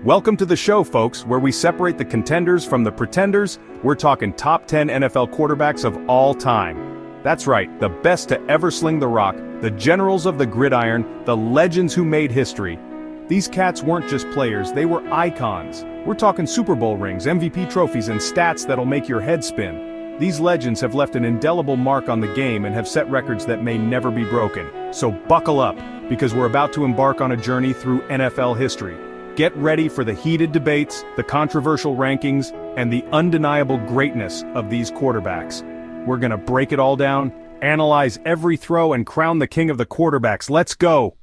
Welcome to the show, folks, where we separate the contenders from the pretenders. We're talking top 10 NFL quarterbacks of all time. That's right, the best to ever sling the rock, the generals of the gridiron, the legends who made history. These cats weren't just players, they were icons. We're talking Super Bowl rings, MVP trophies, and stats that'll make your head spin. These legends have left an indelible mark on the game and have set records that may never be broken. So buckle up, because we're about to embark on a journey through NFL history. Get ready for the heated debates, the controversial rankings, and the undeniable greatness of these quarterbacks. We're gonna break it all down, analyze every throw, and crown the king of the quarterbacks. Let's go!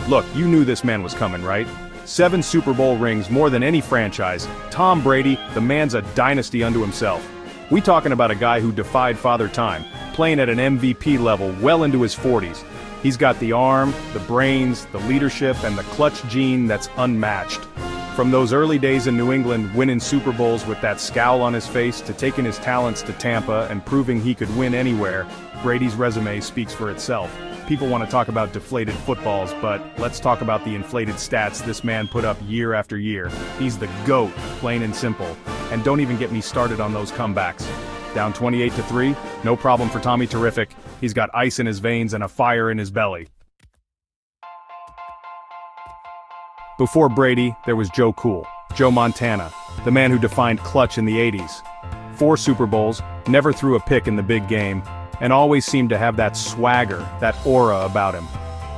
Look, you knew this man was coming, right? 7 Super Bowl rings, more than any franchise. Tom Brady, the man's a dynasty unto himself. We talking about a guy who defied Father Time, playing at an MVP level well into his 40s. He's got the arm, the brains, the leadership, and the clutch gene that's unmatched. From those early days in New England, winning Super Bowls with that scowl on his face, to taking his talents to Tampa and proving he could win anywhere, Brady's resume speaks for itself. People want to talk about deflated footballs, but let's talk about the inflated stats this man put up year after year. He's the GOAT, plain and simple. And don't even get me started on those comebacks. Down 28-3, no problem for Tommy Terrific. He's got ice in his veins and a fire in his belly. Before Brady, there was Joe Cool, Joe Montana, the man who defined clutch in the 80s. 4 Super Bowls, never threw a pick in the big game, and always seemed to have that swagger, that aura about him.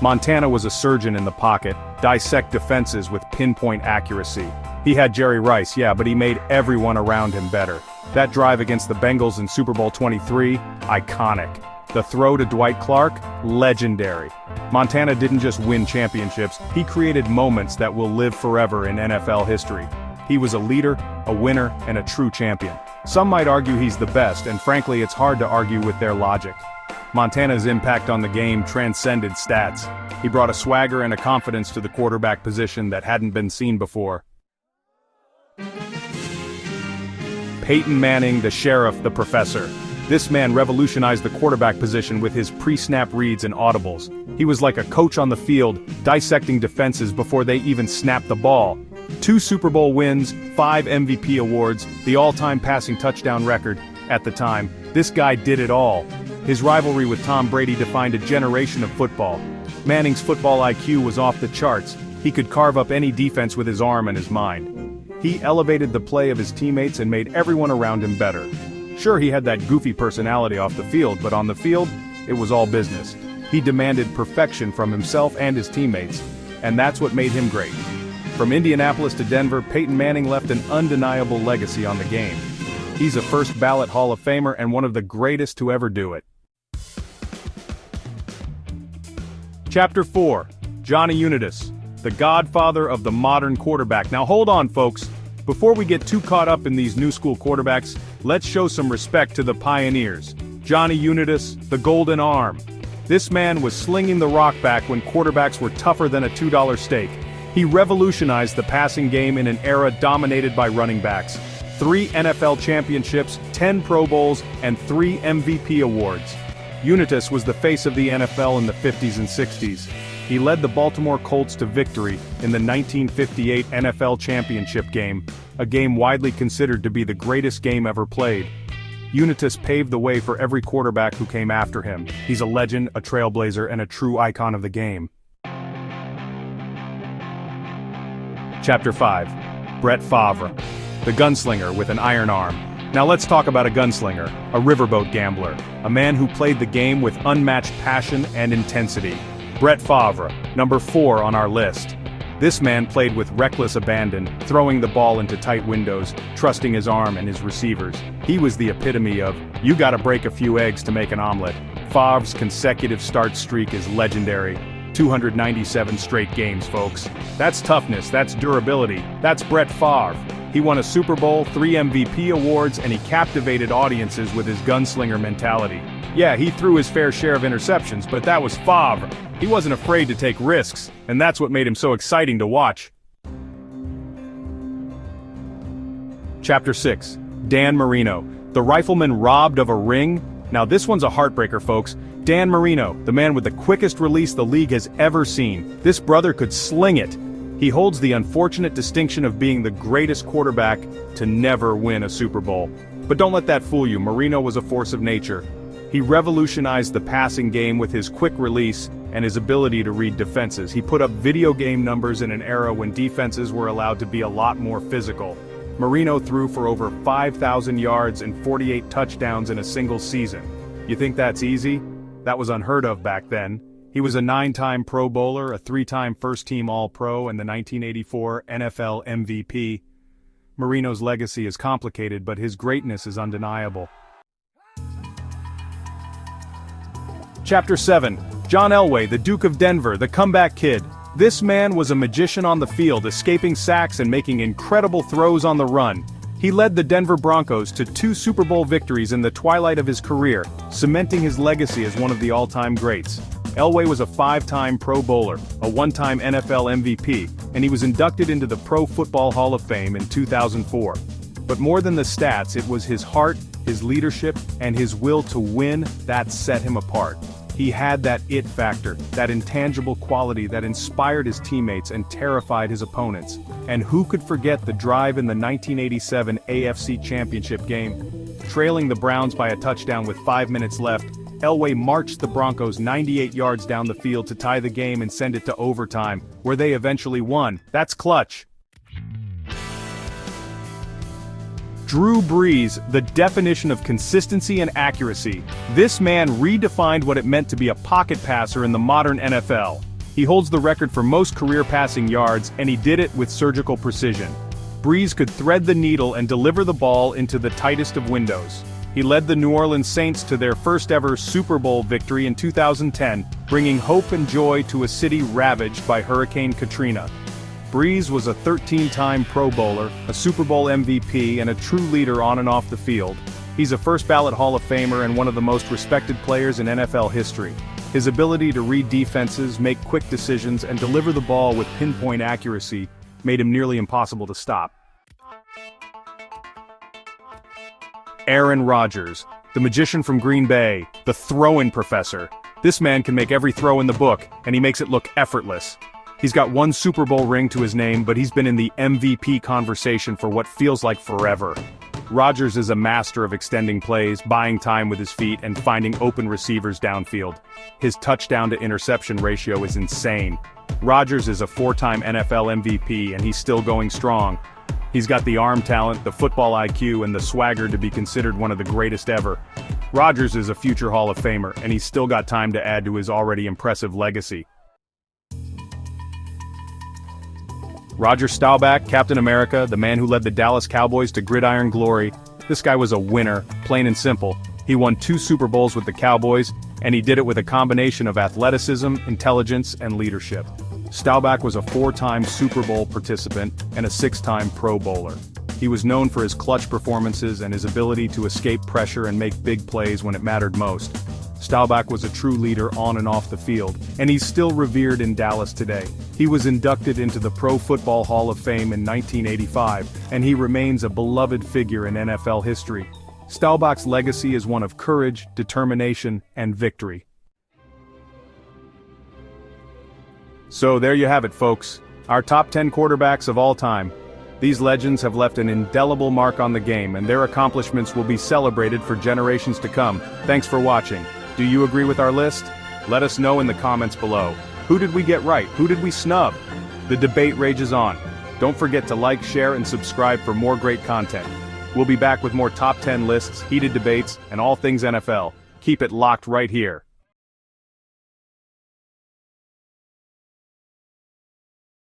Montana was a surgeon in the pocket, dissect defenses with pinpoint accuracy. He had Jerry Rice, yeah, but he made everyone around him better. That drive against the Bengals in Super Bowl 23, iconic. The throw to Dwight Clark, legendary. Montana didn't just win championships, he created moments that will live forever in NFL history. He was a leader, a winner, and a true champion. Some might argue he's the best, and frankly it's hard to argue with their logic. Montana's impact on the game transcended stats. He brought a swagger and a confidence to the quarterback position that hadn't been seen before. Peyton Manning, the sheriff, the professor. This man revolutionized the quarterback position with his pre-snap reads and audibles. He was like a coach on the field, dissecting defenses before they even snapped the ball. 2 Super Bowl wins, 5 MVP awards, the all-time passing touchdown record. At the time, this guy did it all. His rivalry with Tom Brady defined a generation of football. Manning's football IQ was off the charts. He could carve up any defense with his arm and his mind. He elevated the play of his teammates and made everyone around him better. Sure, he had that goofy personality off the field, but on the field, it was all business. He demanded perfection from himself and his teammates, and that's what made him great. From Indianapolis to Denver, Peyton Manning left an undeniable legacy on the game. He's a first-ballot Hall of Famer and one of the greatest to ever do it. Chapter 4. Johnny Unitas, the godfather of the modern quarterback. Now hold on, folks. Before we get too caught up in these new school quarterbacks, let's show some respect to the pioneers. Johnny Unitas, the golden arm. This man was slinging the rock back when quarterbacks were tougher than a $2 steak. He revolutionized the passing game in an era dominated by running backs. 3 NFL championships, 10 Pro Bowls, and 3 MVP awards. Unitas was the face of the NFL in the 50s and 60s. He led the Baltimore Colts to victory in the 1958 NFL Championship game, a game widely considered to be the greatest game ever played. Unitas paved the way for every quarterback who came after him. He's a legend, a trailblazer, and a true icon of the game. Chapter 5. Brett Favre, the gunslinger with an iron arm. Now let's talk about a gunslinger, a riverboat gambler, a man who played the game with unmatched passion and intensity. Brett Favre, number 4 on our list. This man played with reckless abandon, throwing the ball into tight windows, trusting his arm and his receivers. He was the epitome of, you gotta break a few eggs to make an omelet. Favre's consecutive start streak is legendary. 297 straight games, folks. That's toughness, that's durability, that's Brett Favre. He won a Super Bowl, 3 MVP awards, and he captivated audiences with his gunslinger mentality. Yeah, he threw his fair share of interceptions, but that was Favre. He wasn't afraid to take risks, and that's what made him so exciting to watch. Chapter 6. Dan Marino, the rifleman robbed of a ring. Now this one's a heartbreaker, folks. Dan Dan Marino, the man with the quickest release the league has ever seen. This brother could sling it. He holds the unfortunate distinction of being the greatest quarterback to never win a Super Bowl. But don't let that fool you, Marino was a force of nature. He revolutionized the passing game with his quick release and his ability to read defenses. He put up video game numbers in an era when defenses were allowed to be a lot more physical. Marino threw for over 5,000 yards and 48 touchdowns in a single season. You think that's easy? That was unheard of back then. He was a 9-time Pro Bowler, a 3-time first-team All-Pro, and the 1984 NFL MVP. Marino's legacy is complicated, but his greatness is undeniable. Chapter 7. John Elway, the Duke of Denver, the comeback kid. This man was a magician on the field, escaping sacks and making incredible throws on the run. He led the Denver Broncos to 2 Super Bowl victories in the twilight of his career, cementing his legacy as one of the all-time greats. Elway was a 5-time Pro Bowler, a 1-time NFL MVP, and he was inducted into the Pro Football Hall of Fame in 2004. But more than the stats, it was his heart, his leadership, and his will to win that set him apart. He had that it factor, that intangible quality that inspired his teammates and terrified his opponents. And who could forget the drive in the 1987 AFC Championship game? Trailing the Browns by a touchdown with 5 minutes left, Elway marched the Broncos 98 yards down the field to tie the game and send it to overtime, where they eventually won. That's clutch. Drew Brees, the definition of consistency and accuracy. This man redefined what it meant to be a pocket passer in the modern NFL. He holds the record for most career passing yards, and he did it with surgical precision. Brees could thread the needle and deliver the ball into the tightest of windows. He led the New Orleans Saints to their first-ever Super Bowl victory in 2010, bringing hope and joy to a city ravaged by Hurricane Katrina. Brees was a 13-time Pro Bowler, a Super Bowl MVP, and a true leader on and off the field. He's a first-ballot Hall of Famer and one of the most respected players in NFL history. His ability to read defenses, make quick decisions, and deliver the ball with pinpoint accuracy made him nearly impossible to stop. Aaron Rodgers, the magician from Green Bay, the throw-in professor. This man can make every throw in the book, and he makes it look effortless. He's got 1 Super Bowl ring to his name, but he's been in the MVP conversation for what feels like forever. Rodgers is a master of extending plays, buying time with his feet, and finding open receivers downfield. His touchdown-to-interception ratio is insane. Rodgers is a 4-time NFL MVP, and he's still going strong. He's got the arm talent, the football IQ, and the swagger to be considered one of the greatest ever. Rodgers is a future Hall of Famer, and he's still got time to add to his already impressive legacy. Roger Staubach, Captain America, the man who led the Dallas Cowboys to gridiron glory. This guy was a winner, plain and simple. He won 2 Super Bowls with the Cowboys, and he did it with a combination of athleticism, intelligence, and leadership. Staubach was a 4-time Super Bowl participant and a 6-time Pro Bowler. He was known for his clutch performances and his ability to escape pressure and make big plays when it mattered most. Staubach was a true leader on and off the field, and he's still revered in Dallas today. He was inducted into the Pro Football Hall of Fame in 1985, and he remains a beloved figure in NFL history. Staubach's legacy is one of courage, determination, and victory. So there you have it, folks. Our top 10 quarterbacks of all time. These legends have left an indelible mark on the game, and their accomplishments will be celebrated for generations to come. Thanks for watching. Do you agree with our list? Let us know in the comments below. Who did we get right? Who did we snub? The debate rages on. Don't forget to like, share, and subscribe for more great content. We'll be back with more top 10 lists, heated debates, and all things NFL. Keep it locked right here.